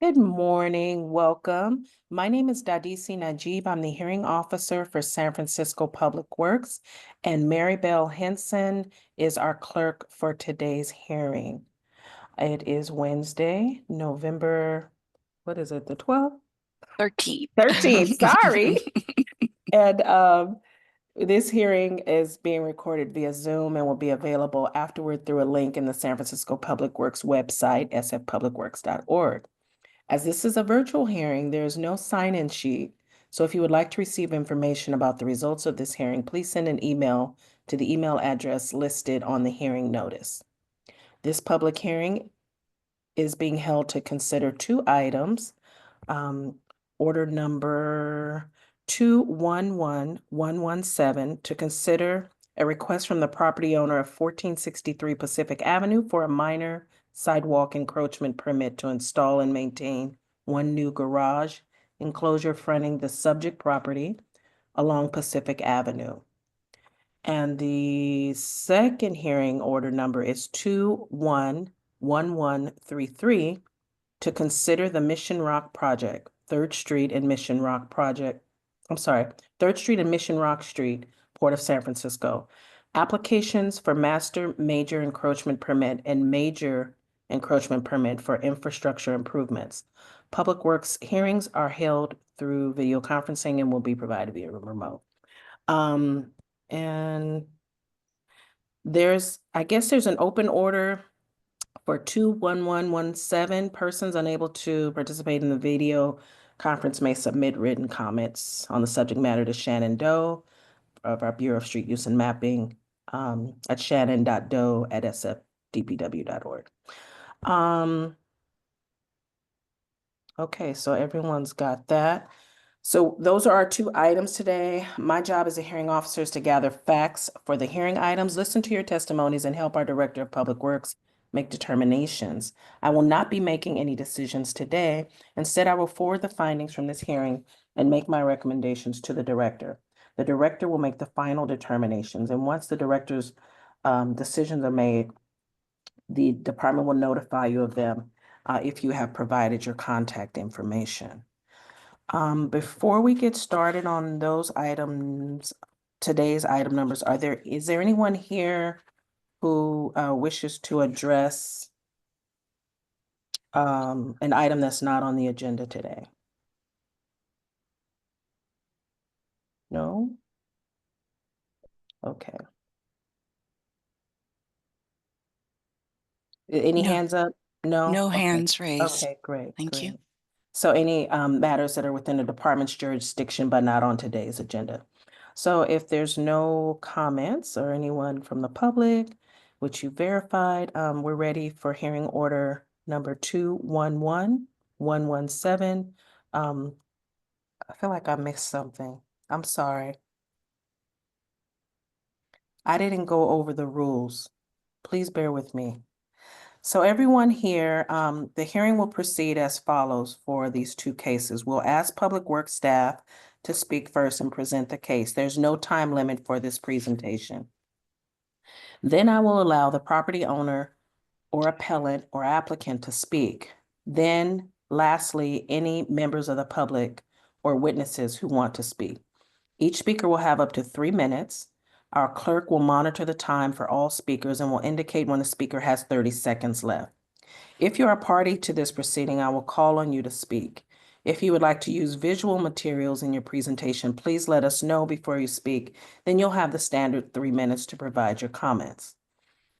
Good morning, welcome. My name is Dadisi Najib. I'm the hearing officer for San Francisco Public Works, and Mary Bell Henson is our clerk for today's hearing. It is Wednesday, November, what is it, the 12th? 13th. 13th, sorry. And this hearing is being recorded via Zoom and will be available afterward through a link in the San Francisco Public Works website, sfpublicworks.org. As this is a virtual hearing, there is no sign-in sheet. So if you would like to receive information about the results of this hearing, please send an email to the email address listed on the hearing notice. This public hearing is being held to consider two items. Order number 211117 to consider a request from the property owner of 1463 Pacific Avenue for a minor sidewalk encroachment permit to install and maintain one new garage enclosure fronting the subject property along Pacific Avenue. And the second hearing order number is 211133 to consider the Mission Rock project, 3rd Street and Mission Rock project. 3rd Street and Mission Rock Street, Port of San Francisco. Applications for master major encroachment permit and major encroachment permit for infrastructure improvements. Public Works hearings are held through video conferencing and will be provided via remote. And I guess there's an open order for 21117. Persons unable to participate in the video conference may submit written comments on the subject matter to Shannon Doe of our Bureau of Street Use and Mapping at shannon.doe@sfdpw.org. Okay, so everyone's got that. So those are our two items today. My job as a hearing officer is to gather facts for the hearing items, listen to your testimonies, and help our Director of Public Works make determinations. I will not be making any decisions today. Instead, I will forward the findings from this hearing and make my recommendations to the Director. The Director will make the final determinations, and once the Director's decisions are made, the department will notify you of them if you have provided your contact information. Before we get started on those items, today's item numbers, is there anyone here who wishes to address an item that's not on the agenda today? No? Okay. Any No, hands up? No? no Okay. hands raised. Okay, great, Thank you. great. So any matters that are within the department's jurisdiction but not on today's agenda. So if there's no comments or anyone from the public, which you verified, we're ready for hearing order number 211117. I feel like I missed something. I'm sorry. I didn't go over the rules. Please bear with me. So everyone here, the hearing will proceed as follows for these two cases. We'll ask Public Works staff to speak first and present the case. There's no time limit for this presentation. Then I will allow the property owner or appellant or applicant to speak. Then lastly, any members of the public or witnesses who want to speak. Each speaker will have up to 3 minutes. Our clerk will monitor the time for all speakers and will indicate when the speaker has 30 seconds left. If you're a party to this proceeding, I will call on you to speak. If you would like to use visual materials in your presentation, please let us know before you speak. Then you'll have the standard 3 minutes to provide your comments.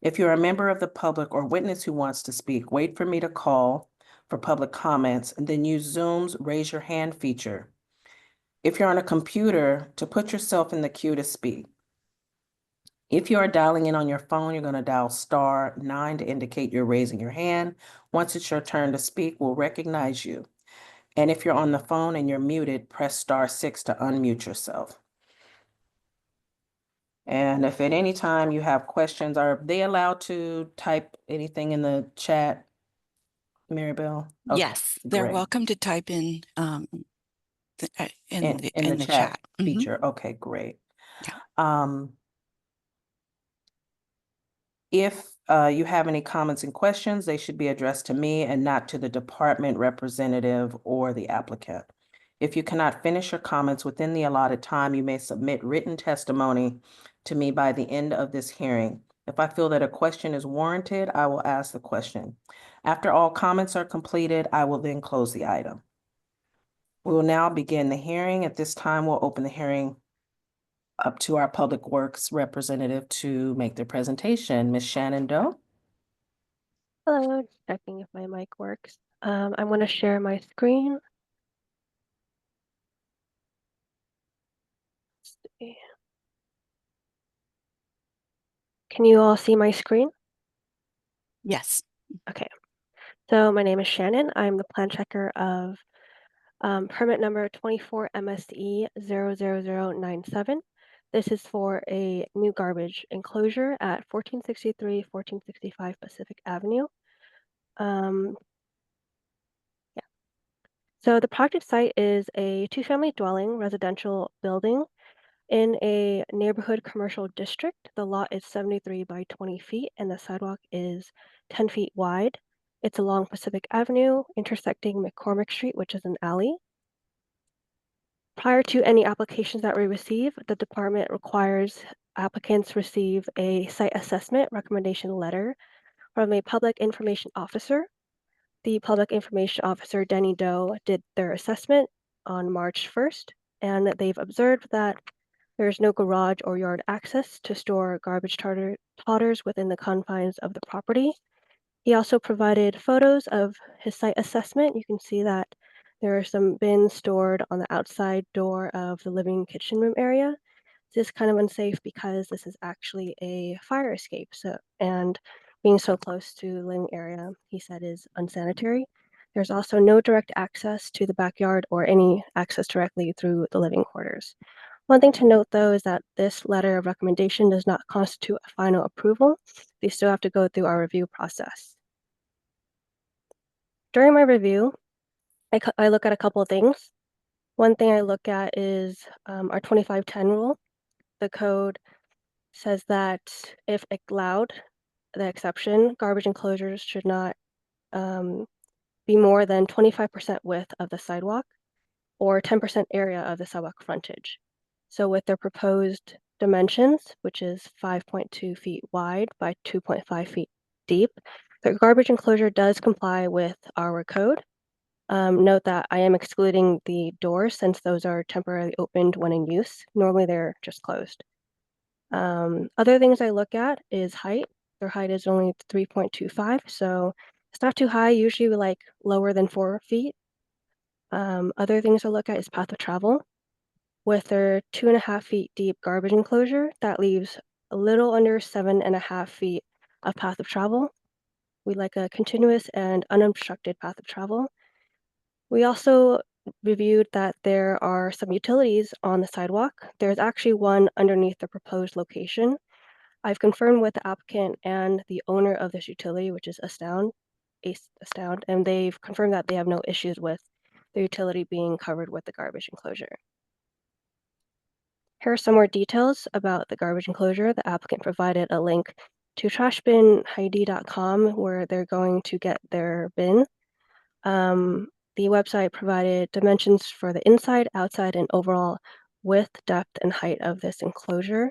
If you're a member of the public or witness who wants to speak, wait for me to call for public comments and then use Zoom's raise your hand feature. If you're on a computer, to put yourself in the queue to speak. If you are dialing in on your phone, you're going to dial *9 to indicate you're raising your hand. Once it's your turn to speak, we'll recognize you. And if you're on the phone and you're muted, press *6 to unmute yourself. And if at any time you have questions, are they allowed to type anything in the chat, Maribel? Okay, Yes, they're great. welcome to type in In the the chat chat. Mhm. feature. Okay, great. Yeah. If you have any comments and questions, they should be addressed to me and not to the department representative or the applicant. If you cannot finish your comments within the allotted time, you may submit written testimony to me by the end of this hearing. If I feel that a question is warranted, I will ask the question. After all comments are completed, I will then close the item. We will now begin the hearing. At this time, we'll open the hearing up to our Public Works representative to make their presentation. Ms. Shannon Doe. Hello, just checking if my mic works. I'm going to share my screen. Let's see. Can you all see my screen? Yes. Okay. So my name is Shannon. I'm the plan checker of permit number 24 MSE 00097. This is for a new garbage enclosure at 1463, 1465 Pacific Avenue. Yeah. So the project site is a two-family dwelling residential building in a neighborhood commercial district. The lot is 73 by 20 feet and the sidewalk is 10 feet wide. It's along Pacific Avenue, intersecting McCormick Street, which is an alley. Prior to any applications that we receive, the department requires applicants receive a site assessment recommendation letter from a public information officer. The public information officer, Denny Doe, did their assessment on March 1st, and they've observed that there is no garage or yard access to store garbage totters within the confines of the property. He also provided photos of his site assessment. You can see that there are some bins stored on the outside door of the living kitchen room area. This is kind of unsafe because this is actually a fire escape. And being so close to the living area, he said, is unsanitary. There's also no direct access to the backyard or any access directly through the living quarters. One thing to note, though, is that this letter of recommendation does not constitute a final approval. They still have to go through our review process. During my review, I look at a couple of things. One thing I look at is our 2510 rule. The code says that if allowed, the exception, garbage enclosures should not be more than 25% width of the sidewalk or 10% area of the sidewalk frontage. So with their proposed dimensions, which is 5.2 feet wide by 2.5 feet deep, the garbage enclosure does comply with our code. Note that I am excluding the doors since those are temporarily opened when in use. Normally they're just closed. Other things I look at is height. Their height is only 3.25, so it's not too high. Usually we like lower than 4 feet. Other things I look at is path of travel. With their 2.5 feet deep garbage enclosure, that leaves a little under 7.5 feet of path of travel. We like a continuous and unobstructed path of travel. We also reviewed that there are some utilities on the sidewalk. There's actually one underneath the proposed location. I've confirmed with the applicant and the owner of this utility, which is Astound, and they've confirmed that they have no issues with the utility being covered with the garbage enclosure. Here are some more details about the garbage enclosure. The applicant provided a link to trashbinheidi.com where they're going to get their bin. The website provided dimensions for the inside, outside, and overall width, depth, and height of this enclosure.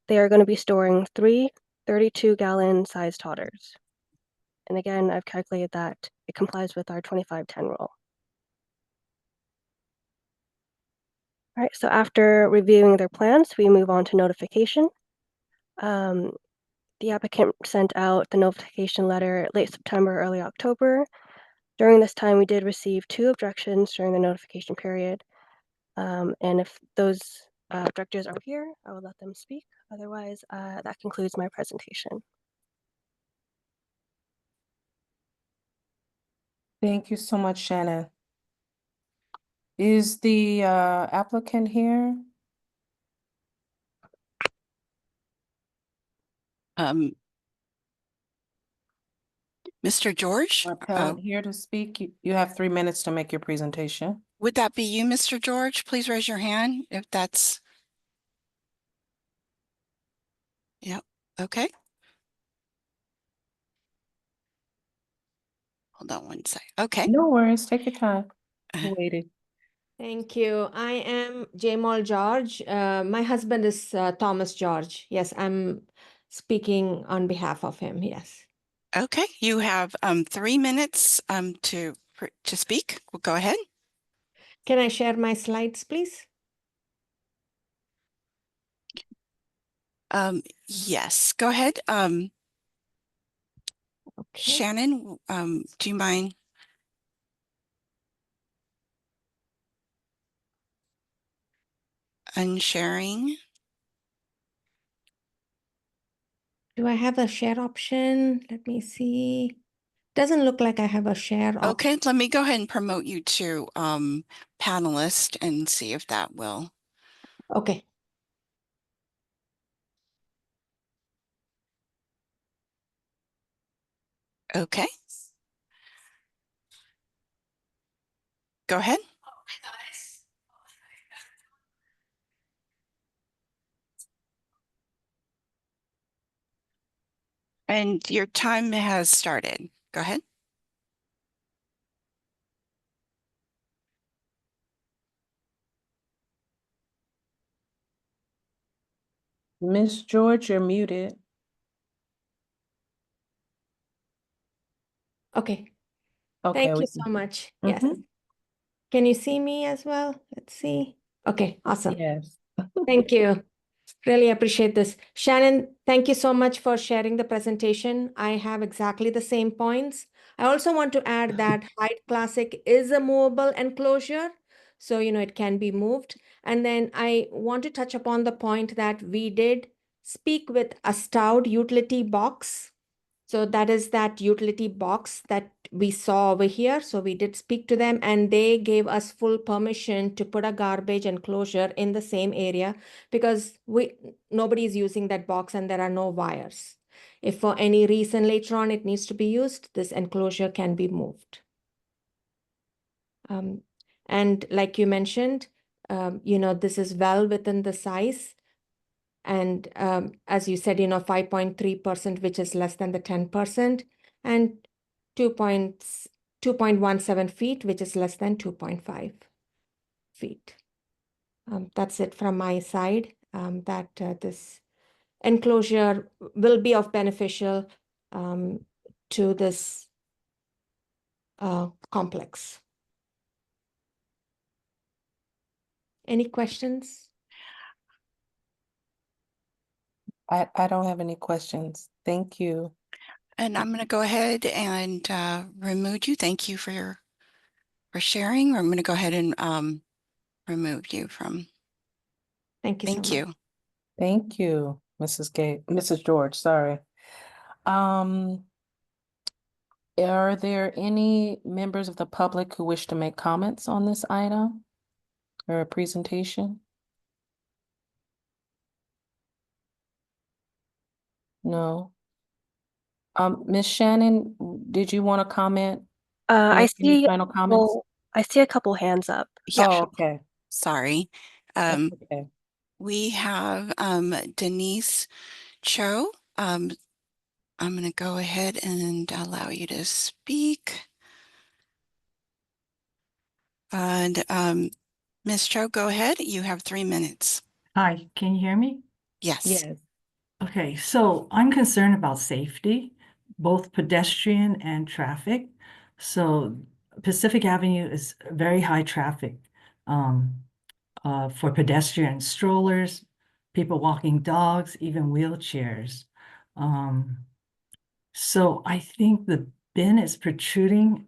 They are going to be storing 3 32-gallon size totters. And again, I've calculated that it complies with our 2510 rule. All right, so after reviewing their plans, we move on to notification. The applicant sent out the notification letter late September, early October. During this time, we did receive 2 objections during the notification period. And if those objectors are here, I will let them speak. Otherwise, that concludes my presentation. Thank you so much, Shannon. Is the applicant here? Mr. George, Or appellant here to speak? You have 3 minutes to make your presentation. would that be you, Mr. George? Please raise your hand if that's. Yep. Okay. Hold on one sec. Okay. No worries, take your time. Waiting. Thank you. I am Jamal George. My husband is Thomas George. Yes, I'm speaking on behalf of him. Yes. Okay. You have 3 minutes to speak. Well, go ahead. Can I share my slides, please? Yes, go ahead. Okay. Shannon, do you mind? Unsharing. Do I have a share option? Let me see. Doesn't look like I have a share option. Okay, let me go ahead and promote you to panelist and see if that will. Okay. Okay. Go ahead. And your time has started. Go ahead. Miss George, you're muted. Okay. Okay. Thank we you can- so much. Yes. Mhm. Can you see me as well? Let's see. Okay, awesome. Yes. Thank you. Really appreciate this. Shannon, thank you so much for sharing the presentation. I have exactly the same points. I also want to add that Hyde Classic is a movable enclosure, so it can be moved. And then I want to touch upon the point that we did speak with a Stout utility box. So that is that utility box that we saw over here. So we did speak to them and they gave us full permission to put a garbage enclosure in the same area because nobody is using that box and there are no wires. If for any reason later on it needs to be used, this enclosure can be moved. And like you mentioned, this is well within the size. And as you said, 5.3%, which is less than the 10%, and 2.17 feet, which is less than 2.5 feet. That's it from my side, that this enclosure will be of beneficial to this complex. Any questions? I don't have any questions. Thank you. And I'm going to go ahead and remove you. Thank you for sharing. I'm going to go ahead and remove you from. Thank you so Thank much. you. Thank you, Mrs. George, sorry. Are there any members of the public who wish to make comments on this item or a presentation? No. Ms. Shannon, did you want to comment? I Make any see, final comments? well, I see a couple hands up. Yeah, Oh, okay. sorry. That's okay. We have Denise Cho. I'm going to go ahead and allow you to speak. And Ms. Cho, go ahead. You have 3 minutes. Hi, can you hear me? Yes. Yes. Okay, so I'm concerned about safety, both pedestrian and traffic. So Pacific Avenue is very high traffic for pedestrians, strollers, people walking dogs, even wheelchairs. So I think the bin is protruding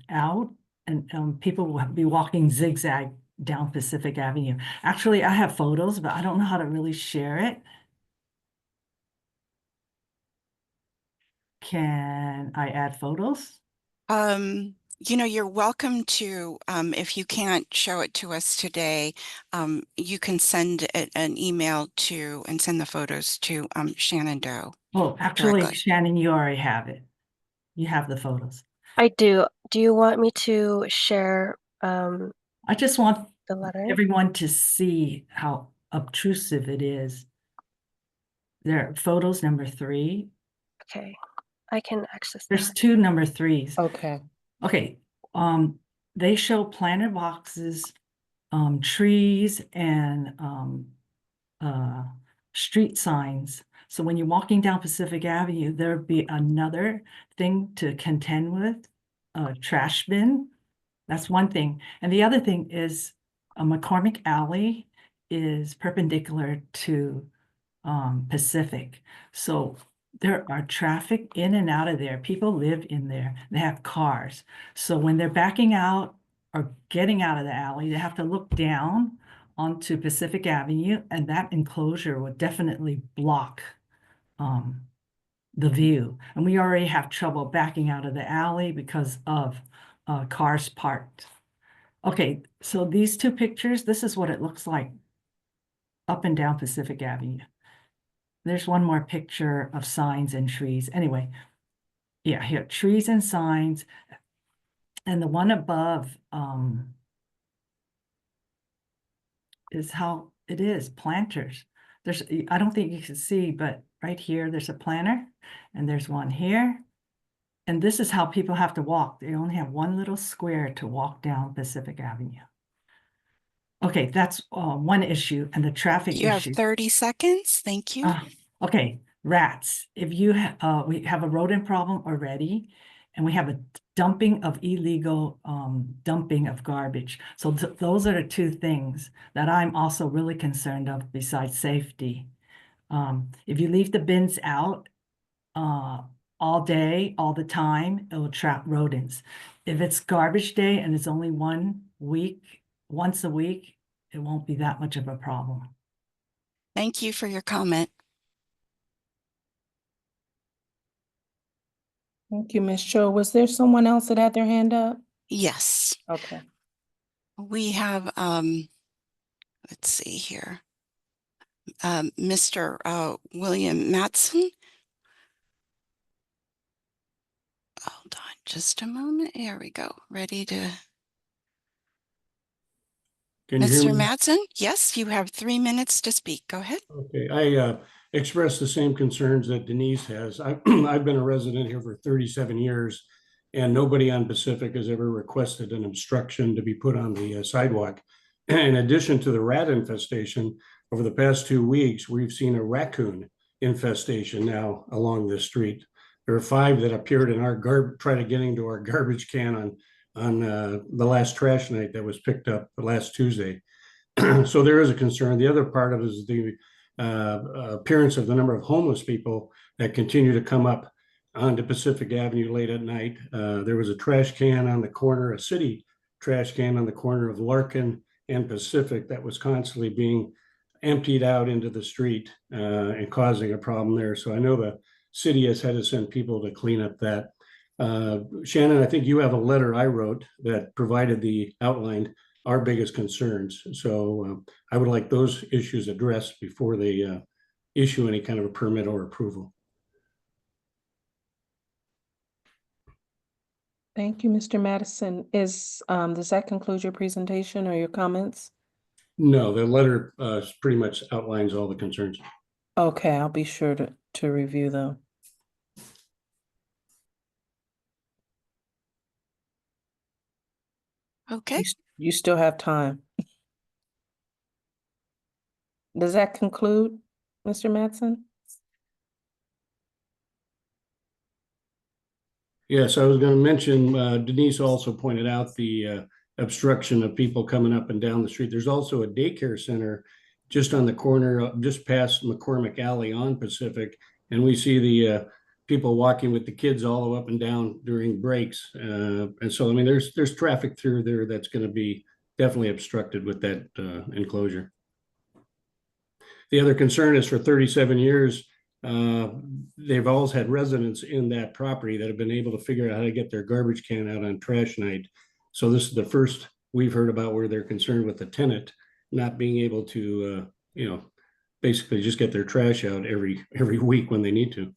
out and people will be walking zigzag down Pacific Avenue. Actually, I have photos, but I don't know how to really share it. Can I add photos? You're welcome to, if you can't show it to us today, you can send an email to and send the photos to Shannon Doe. Oh, actually, Directly. Shannon, you already have it. You have the photos. I do. Do you want me to share I just want the lettering? everyone to see how obtrusive it is. There, photos number 3. Okay. I can access There's that. 2 number 3s. Okay. Okay, they show planter boxes, trees and street signs. So when you're walking down Pacific Avenue, there'd be another thing to contend with, a trash bin. That's one thing. And the other thing is McCormick Alley is perpendicular to Pacific. So there are traffic in and out of there. People live in there. They have cars. So when they're backing out or getting out of the alley, they have to look down onto Pacific Avenue, and that enclosure would definitely block the view. And we already have trouble backing out of the alley because of cars parked. Okay, so these 2 pictures, this is what it looks like up and down Pacific Avenue. There's one more picture of signs and trees. Anyway, yeah, here, trees and signs. And the one above is how it is, planters. There's, I don't think you can see, but right here, there's a planter, and there's one here. And this is how people have to walk. They only have one little square to walk down Pacific Avenue. Okay, that's one issue, and the traffic You have issue. 30 seconds. Thank you. Okay, rats. If you we have a rodent problem already, and we have a dumping of illegal dumping of garbage. So those are the 2 things that I'm also really concerned of besides safety. If you leave the bins out all day, all the time, it will trap rodents. If it's garbage day and it's only once a week, it won't be that much of a problem. Thank you for your comment. Thank you, Ms. Cho. Was there someone else that had their hand up? Yes, Okay. we have, let's see here. Mr. William Matson. Hold on just a moment. Here we go. Ready to. Can you hear Mr. me? Matson? Yes, you have 3 minutes to speak. Go ahead. Okay, I express the same concerns that Denise has. I've been a resident here for 37 years, and nobody on Pacific has ever requested an obstruction to be put on the sidewalk. In addition to the rat infestation, over the past 2 weeks, we've seen a raccoon infestation now along this street. There are 5 that appeared in our try to get into our garbage can on the last trash night that was picked up last Tuesday. So there is a concern. The other part of it is the appearance of the number of homeless people that continue to come up onto Pacific Avenue late at night. There was a trash can on the corner, a city trash can on the corner of Larkin and Pacific that was constantly being emptied out into the street and causing a problem there. So I know the city has had to send people to clean up that. Shannon, I think you have a letter I wrote that provided the outlined our biggest concerns. So I would like those issues addressed before they issue any kind of a permit or approval. Thank you, Mr. Madison. Does that conclude your presentation or your comments? No, the letter pretty much outlines all the concerns. Okay, I'll be sure to review them. Okay. You still have time. Does that conclude, Mr. Madsen? Yes, I was going to mention, Denise also pointed out the obstruction of people coming up and down the street. There's also a daycare center just on the corner, just past McCormick Alley on Pacific. And we see the people walking with the kids all the way up and down during breaks. And so, I mean, there's traffic through there that's going to be definitely obstructed with that enclosure. The other concern is for 37 years, they've always had residents in that property that have been able to figure out how to get their garbage can out on trash night. So this is the first we've heard about where they're concerned with the tenant not being able to, basically just get their trash out every week when they need to.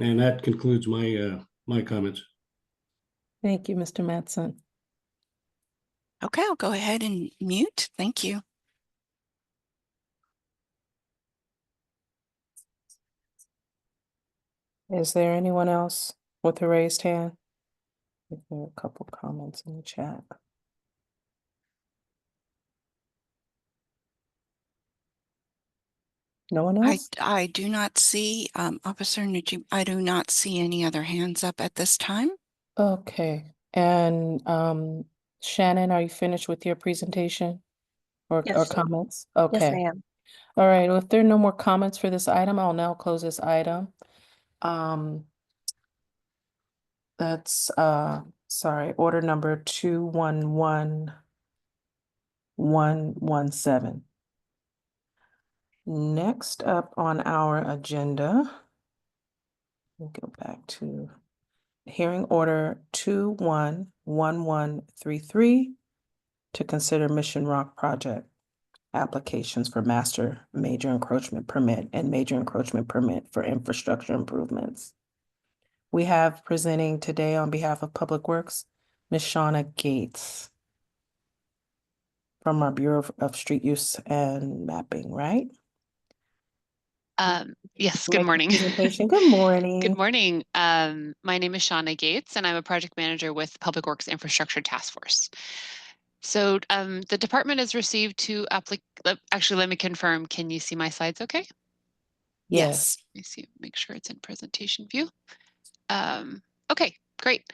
And that concludes my my comments. Thank you, Mr. Madsen. Okay, I'll go ahead and mute. Thank you. Is there anyone else with a raised hand? There are a couple comments in the chat. No one else? I do not see, Officer Najib, I do not see any other hands up at this time. Okay, and Shannon, are you finished with your presentation or Yes. comments? Yes, Okay. I am. All right, well, if there are no more comments for this item, I'll now close this item. That's sorry, order number 211117. Next up on our agenda, we'll go back to hearing order 211133 to consider Mission Rock project applications for master major encroachment permit and major encroachment permit for infrastructure improvements. We have presenting today on behalf of Public Works, Ms. Shauna Gates from our Bureau of Street Use and Mapping, right? Yes, Make good the morning. presentation. Good morning. Good morning. My name is Shauna Gates, and I'm a project manager with Public Works Infrastructure Task Force. So the department has received actually, let me confirm. Can you see my slides okay? Yes. Let me see, make sure it's in presentation view. Okay, great.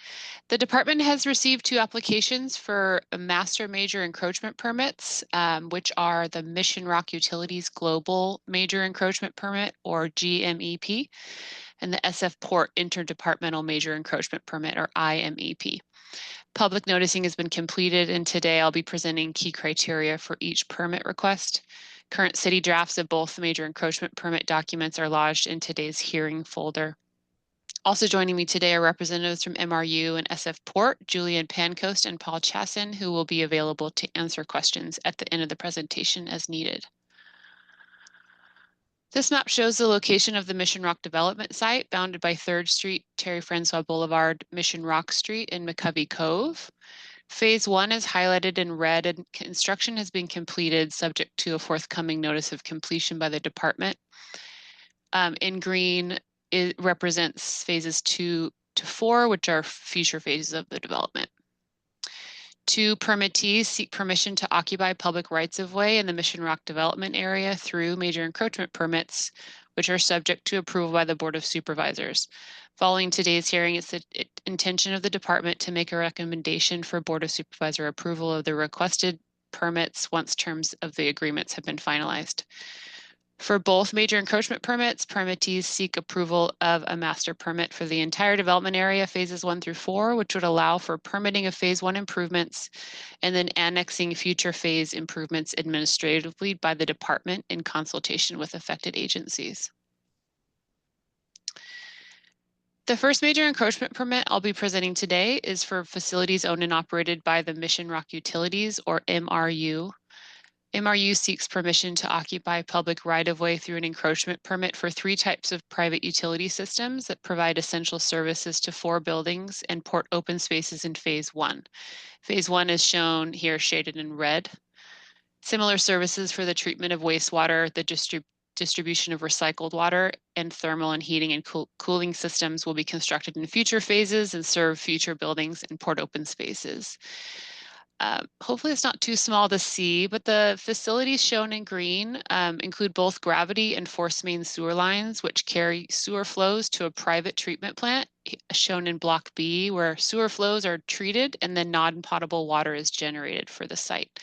The department has received 2 applications for master major encroachment permits, which are the Mission Rock Utilities Global Major Encroachment Permit, or GMEP, and the SF Port Interdepartmental Major Encroachment Permit, or IMEP. Public noticing has been completed, and today I'll be presenting key criteria for each permit request. Current city drafts of both major encroachment permit documents are lodged in today's hearing folder. Also joining me today are representatives from MRU and SF Port, Julian Pancoast and Paul Chassin, who will be available to answer questions at the end of the presentation as needed. This map shows the location of the Mission Rock development site, bounded by 3rd Street, Terry Francois Boulevard, Mission Rock Street, and McCovey Cove. Phase 1 is highlighted in red, and construction has been completed subject to a forthcoming notice of completion by the department. In green, it represents phases 2 to 4, which are future phases of the development. 2 permittees seek permission to occupy public rights-of-way in the Mission Rock development area through major encroachment permits, which are subject to approval by the Board of Supervisors. Following today's hearing, it's the intention of the department to make a recommendation for Board of Supervisor approval of the requested permits once terms of the agreements have been finalized. For both major encroachment permits, permittees seek approval of a master permit for the entire development area, phases 1 through 4, which would allow for permitting of phase 1 improvements and then annexing future phase improvements administratively by the department in consultation with affected agencies. The first major encroachment permit I'll be presenting today is for facilities owned and operated by the Mission Rock Utilities, or MRU. MRU seeks permission to occupy public right-of-way through an encroachment permit for 3 types of private utility systems that provide essential services to 4 buildings and port open spaces in phase 1. Phase 1 is shown here shaded in red. Similar services for the treatment of wastewater, the distribution of recycled water, and thermal and heating and cooling systems will be constructed in future phases and serve future buildings and port open spaces. Hopefully it's not too small to see, but the facilities shown in green include both gravity and force main sewer lines, which carry sewer flows to a private treatment plant, shown in block B, where sewer flows are treated and then non-potable water is generated for the site.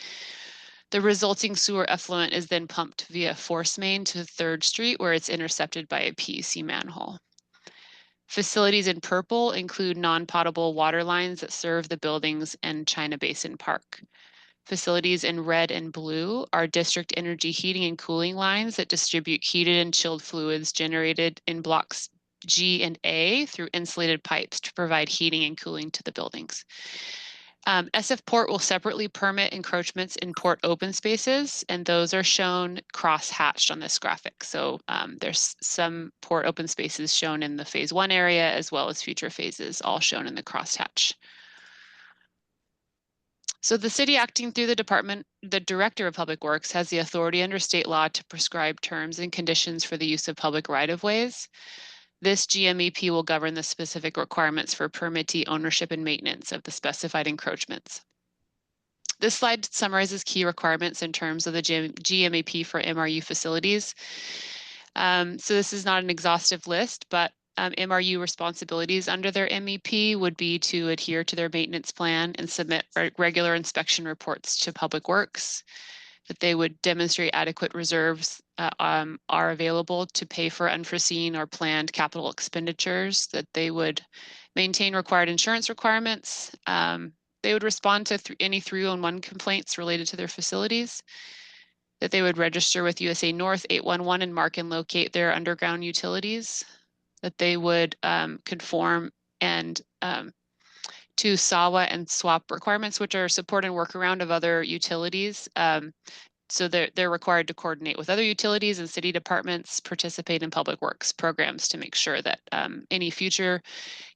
The resulting sewer effluent is then pumped via force main to 3rd Street, where it's intercepted by a PUC manhole. Facilities in purple include non-potable water lines that serve the buildings and China Basin Park. Facilities in red and blue are district energy heating and cooling lines that distribute heated and chilled fluids generated in blocks G and A through insulated pipes to provide heating and cooling to the buildings. SF Port will separately permit encroachments in port open spaces, and those are shown cross-hatched on this graphic. So there's some port open spaces shown in the phase 1 area, as well as future phases, all shown in the crosshatch. So the city, acting through the department, the Director of Public Works, has the authority under state law to prescribe terms and conditions for the use of public right-of-ways. This GMEP will govern the specific requirements for permittee ownership and maintenance of the specified encroachments. This slide summarizes key requirements in terms of the GMEP for MRU facilities. So this is not an exhaustive list, but MRU responsibilities under their MEP would be to adhere to their maintenance plan and submit regular inspection reports to Public Works, that they would demonstrate adequate reserves are available to pay for unforeseen or planned capital expenditures, that they would maintain required insurance requirements. They would respond to any 311 complaints related to their facilities, that they would register with USA North 811 and mark and locate their underground utilities, that they would conform and to SAWA and SWAP requirements, which are support and workaround of other utilities. So they're required to coordinate with other utilities and city departments, participate in public works programs to make sure that any future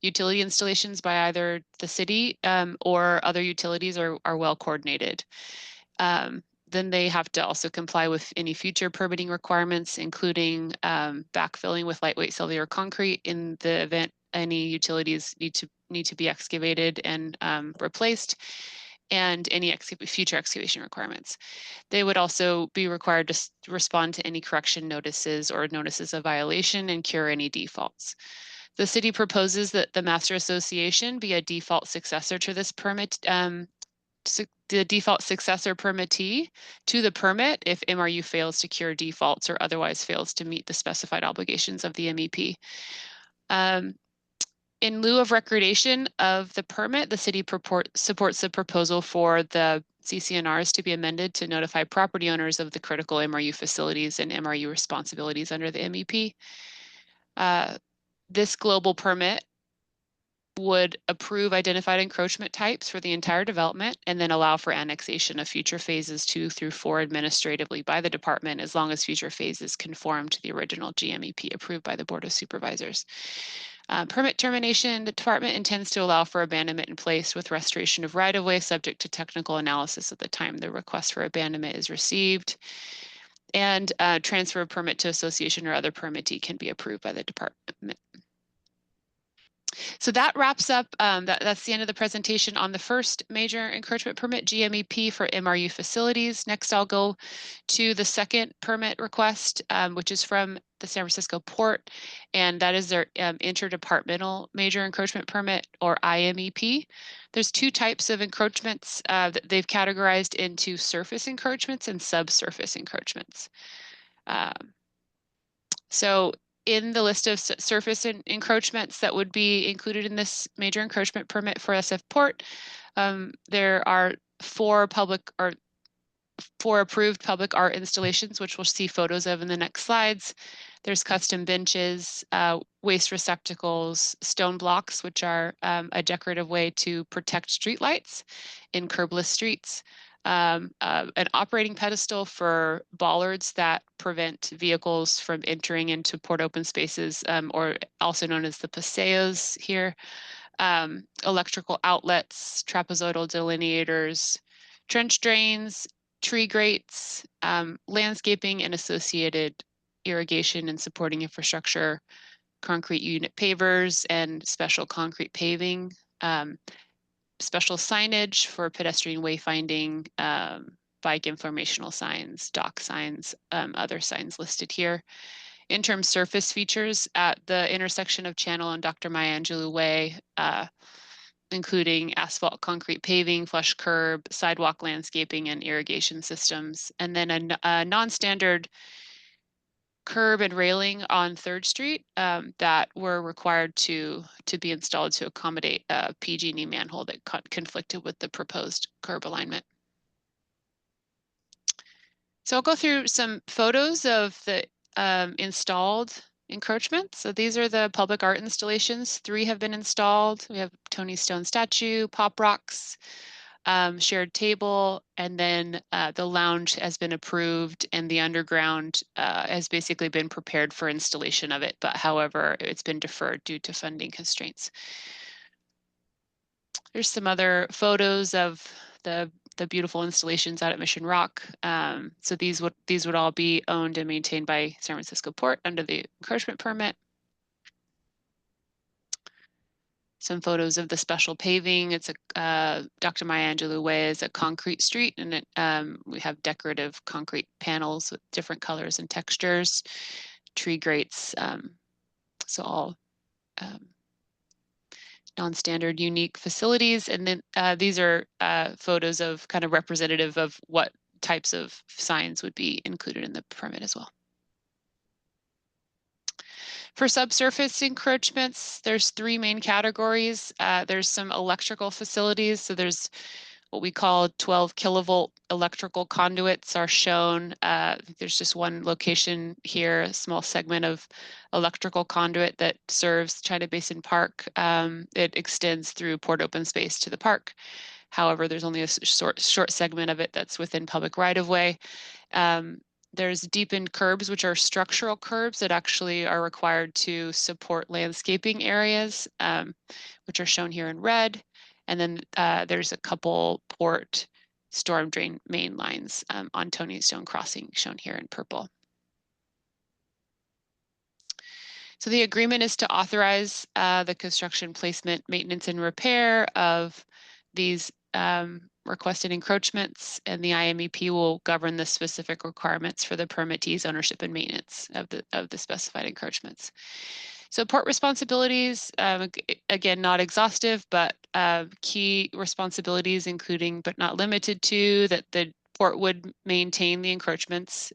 utility installations by either the city or other utilities are well coordinated. Then they have to also comply with any future permitting requirements, including backfilling with lightweight cellular concrete in the event any utilities need to be excavated and replaced, and any future excavation requirements. They would also be required to respond to any correction notices or notices of violation and cure any defaults. The city proposes that the Master Association be a default successor to this permit, the default successor permittee to the permit if MRU fails to cure defaults or otherwise fails to meet the specified obligations of the MEP. In lieu of recordation of the permit, the city supports the proposal for the CCNRs to be amended to notify property owners of the critical MRU facilities and MRU responsibilities under the MEP. This global permit would approve identified encroachment types for the entire development and then allow for annexation of future phases 2 through 4 administratively by the department, as long as future phases conform to the original GMEP approved by the Board of Supervisors. Permit termination, the department intends to allow for abandonment in place with restoration of right-of-way subject to technical analysis at the time the request for abandonment is received. And transfer of permit to association or other permittee can be approved by the department. So that wraps up, that's the end of the presentation on the first major encroachment permit, GMEP for MRU facilities. Next, I'll go to the second permit request, which is from the San Francisco Port, and that is their interdepartmental major encroachment permit, or IMEP. There's two types of encroachments that they've categorized into surface encroachments and subsurface encroachments. So in the list of surface encroachments that would be included in this major encroachment permit for SF Port, there are four approved public art installations, which we'll see photos of in the next slides. There's custom benches, waste receptacles, stone blocks, which are a decorative way to protect streetlights in curbless streets. An operating pedestal for bollards that prevent vehicles from entering into port open spaces, or also known as the paseos here. Electrical outlets, trapezoidal delineators, trench drains, tree grates, landscaping and associated irrigation and supporting infrastructure, concrete unit pavers, and special concrete paving. Special signage for pedestrian wayfinding, bike informational signs, dock signs, other signs listed here. Interim surface features at the intersection of Channel and Dr. Maya Angelou Way, including asphalt concrete paving, flush curb, sidewalk landscaping, and irrigation systems. And then a non-standard curb and railing on 3rd Street that were required to be installed to accommodate a PG&E manhole that conflicted with the proposed curb alignment. So I'll go through some photos of the installed encroachments. So these are the public art installations. 3 have been installed. We have Tony Stone statue, pop rocks, shared table, and then the lounge has been approved, and the underground has basically been prepared for installation of it, but however, it's been deferred due to funding constraints. There's some other photos of the beautiful installations out at Mission Rock. So these would all be owned and maintained by San Francisco Port under the encroachment permit. some photos of the special paving. It's a Dr. Maya Angelou Way is a concrete street, and we have decorative concrete panels with different colors and textures, tree grates, so all non-standard, unique facilities. And then these are photos of kind of representative of what types of signs would be included in the permit as well. For subsurface encroachments, there's three main categories. There's some electrical facilities. So there's what we call 12 kilovolt electrical conduits are shown. There's just one location here, a small segment of electrical conduit that serves China Basin Park. It extends through port open space to the park. However, there's only a short segment of it that's within public right-of-way. There's deepened curbs, which are structural curbs that actually are required to support landscaping areas, which are shown here in red. And then there's a couple port storm drain main lines on Tony Stone Crossing, shown here in purple. So the agreement is to authorize the construction, placement, maintenance, and repair of these requested encroachments, and the IMEP will govern the specific requirements for the permittee's ownership and maintenance of the specified encroachments. So port responsibilities, again, not exhaustive, but key responsibilities, including but not limited to that the port would maintain the encroachments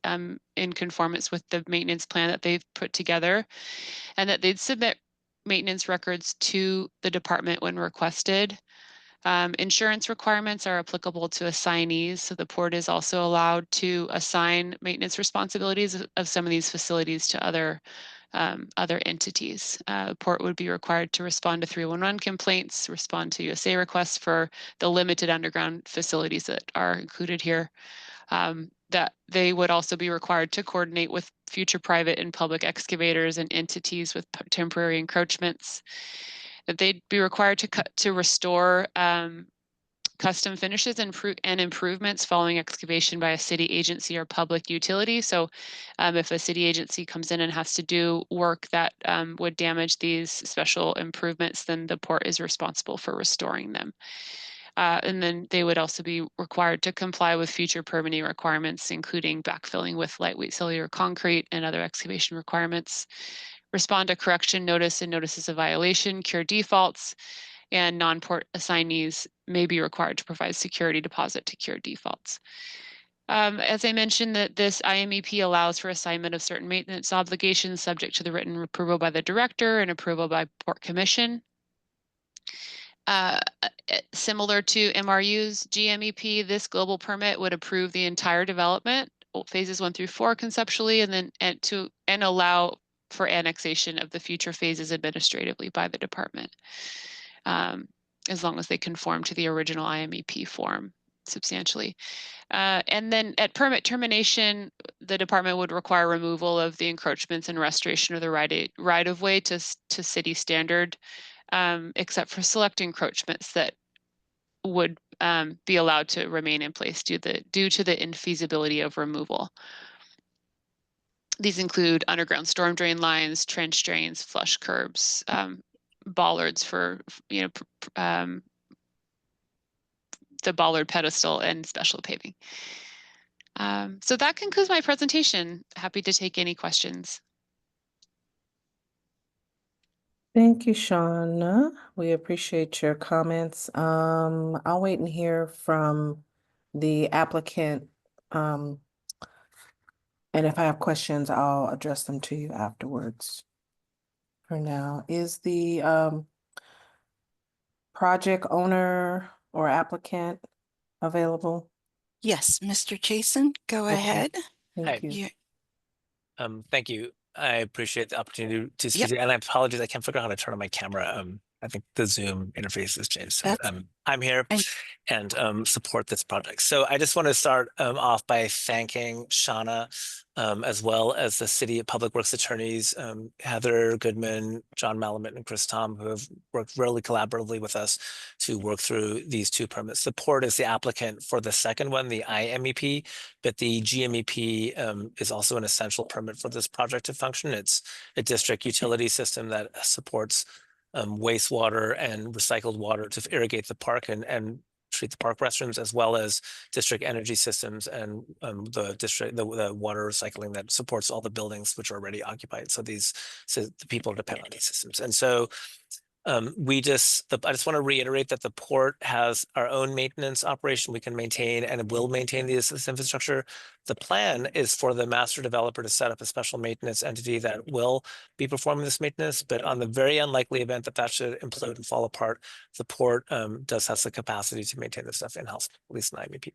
in conformance with the maintenance plan that they've put together, and that they'd submit maintenance records to the department when requested. Insurance requirements are applicable to assignees, so the port is also allowed to assign maintenance responsibilities of some of these facilities to other entities. The port would be required to respond to 311 complaints, respond to USA requests for the limited underground facilities that are included here. That they would also be required to coordinate with future private and public excavators and entities with temporary encroachments. That they'd be required to restore custom finishes and improvements following excavation by a city agency or public utility. So if a city agency comes in and has to do work that would damage these special improvements, then the port is responsible for restoring them. And then they would also be required to comply with future permitting requirements, including backfilling with lightweight cellular concrete and other excavation requirements, respond to correction notice and notices of violation, cure defaults, and non-port assignees may be required to provide security deposit to cure defaults. As I mentioned, that this IMEP allows for assignment of certain maintenance obligations subject to the written approval by the director and approval by Port Commission. Similar to MRU's GMEP, this global permit would approve the entire development, phases 1 through 4 conceptually, and then and allow for annexation of the future phases administratively by the department, as long as they conform to the original IMEP form substantially. And then at permit termination, the department would require removal of the encroachments and restoration of the right-of-way to city standard, except for select encroachments that would be allowed to remain in place due to the infeasibility of removal. These include underground storm drain lines, trench drains, flush curbs, bollards for the bollard pedestal, and special paving. So that concludes my presentation. Happy to take any questions. Thank you, Shauna. We appreciate your comments. I'll wait and hear from the applicant. And if I have questions, I'll address them to you afterwards. For now, is the project owner or applicant available? Yes, Mr. Jason, go Okay. ahead. Thank you. Thank you. I appreciate the opportunity to speak, Yep. and I apologize. I can't figure out how to turn on my camera. I think the Zoom interface has changed. So I'm here and support this project. So I just want to start off by thanking Shauna, as well as the City Public Works attorneys, Heather Goodman, John Malamut, and Chris Tom, who have worked really collaboratively with us to work through these two permits. The port is the applicant for the second one, the IMEP, but the GMEP is also an essential permit for this project to function. It's a district utility system that supports wastewater and recycled water to irrigate the park and treat the park restrooms, as well as district energy systems and the water recycling that supports all the buildings which are already occupied. So the people depend on these systems. And so I just want to reiterate that the port has our own maintenance operation we can maintain and will maintain this infrastructure. The plan is for the master developer to set up a special maintenance entity that will be performing this maintenance, but on the very unlikely event that should implode and fall apart, the port does have the capacity to maintain this stuff in-house, at least in IMEP.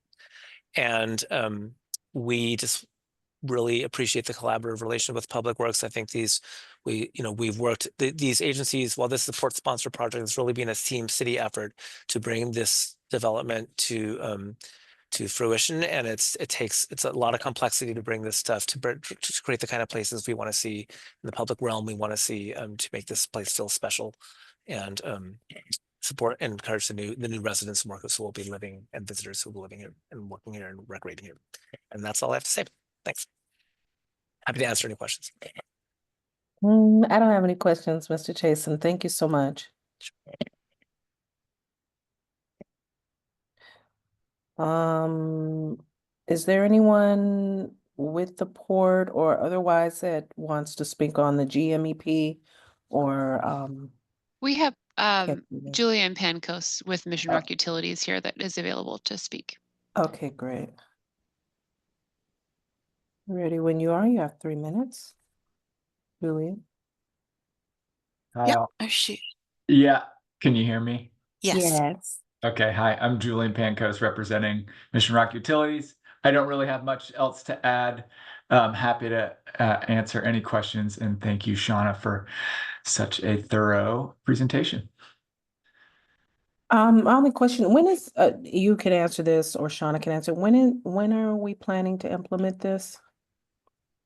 And we just really appreciate the collaborative relation with Public Works. I think we've worked, these agencies, while this is a port sponsor project, it's really been a team city effort to bring this development to fruition. And it's a lot of complexity to bring this stuff to create the kind of places we want to see in the public realm. We want to see to make this place feel special and support and encourage the new residents and workers who will be living and visitors who will be living here and working here and recreating here. And that's all I have to say. Thanks. Happy to answer any questions. I don't have any questions, Mr. Chason. Thank you so much. Is there anyone with the port or otherwise that wants to speak on the GMEP or We have can't see that. Julianne Pancos with Mission Rock Utilities here that is available to speak. Okay, great. Ready when you are. You have 3 minutes. Julian. Hi, Yep. all. Oh, shoot. Yeah, can you hear me? Yes. Yes. Okay, hi, I'm Julian Pancos representing Mission Rock Utilities. I don't really have much else to add. Happy to answer any questions, and thank you, Shauna, for such a thorough presentation. My only question, when is you can answer this or Shauna can answer. When are we planning to implement this?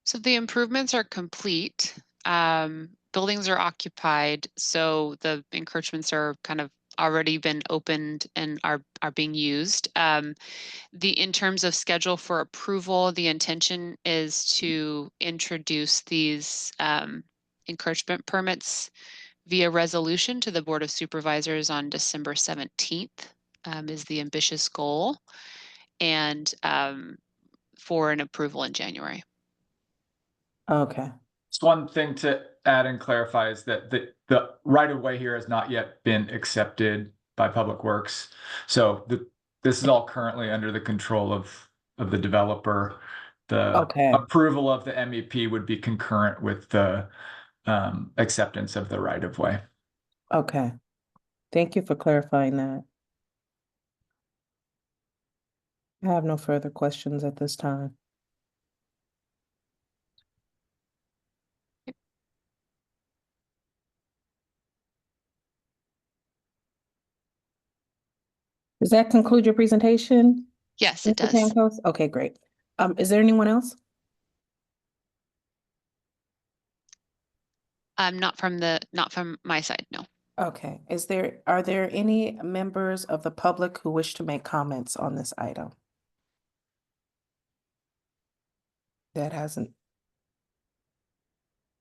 So the improvements are complete. Buildings are occupied, so the encroachments are kind of already been opened and are being used. In terms of schedule for approval, the intention is to introduce these encroachment permits via resolution to the Board of Supervisors on December 17th, is the ambitious goal, and for an approval in January. Okay. Just one thing to add and clarify is that the right of way here has not yet been accepted by Public Works. So this is all currently under the control of the developer. The Okay. approval of the MEP would be concurrent with the acceptance of the right of way. Okay. Thank you for clarifying that. I have no further questions at this time. Does that conclude your presentation? Yes, it Mr. does. Pancos? Okay, great. Is there anyone else? Not from my side, no. Okay. Are there any members of the public who wish to make comments on this item?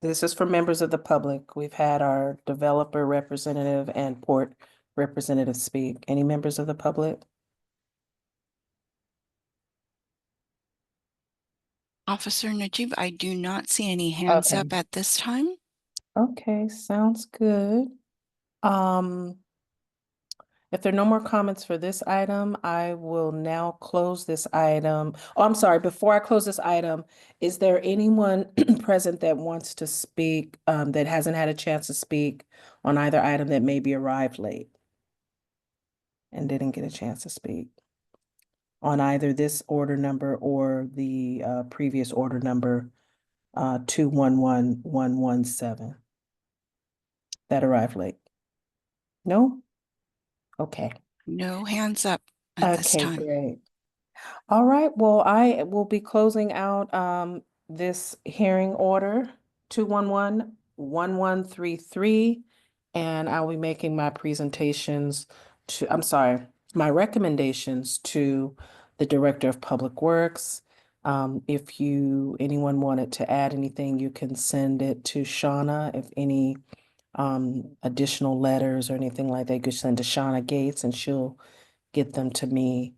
This is for members of the public. We've had our developer representative and port representative speak. Any members of the public? Officer Najib, I do not see any hands Okay. up at this time. Okay, sounds good. If there are no more comments for this item, I will now close this item. Oh, I'm sorry, before I close this item, is there anyone present that wants to speak, that hasn't had a chance to speak on either item that maybe arrived late and didn't get a chance to speak on either this order number or the previous order number 211117 that arrived late? No? Okay. No hands up at this Okay, time. great. All right, well, I will be closing out this hearing order 2111133, and I'll be making my presentations my recommendations to the Director of Public Works. If anyone wanted to add anything, you can send it to Shauna. If any additional letters or anything like that, you could send to Shauna Gates and she'll get them to me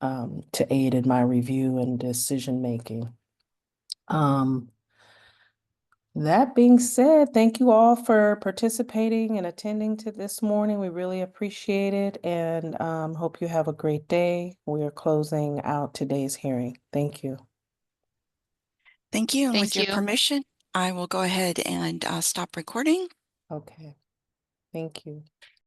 to aid in my review and decision making. That being said, thank you all for participating and attending to this morning. We really appreciate it and hope you have a great day. We are closing out today's hearing. Thank you. Thank you. And with Thank your you. permission, I will go ahead and stop recording. Okay. Thank you.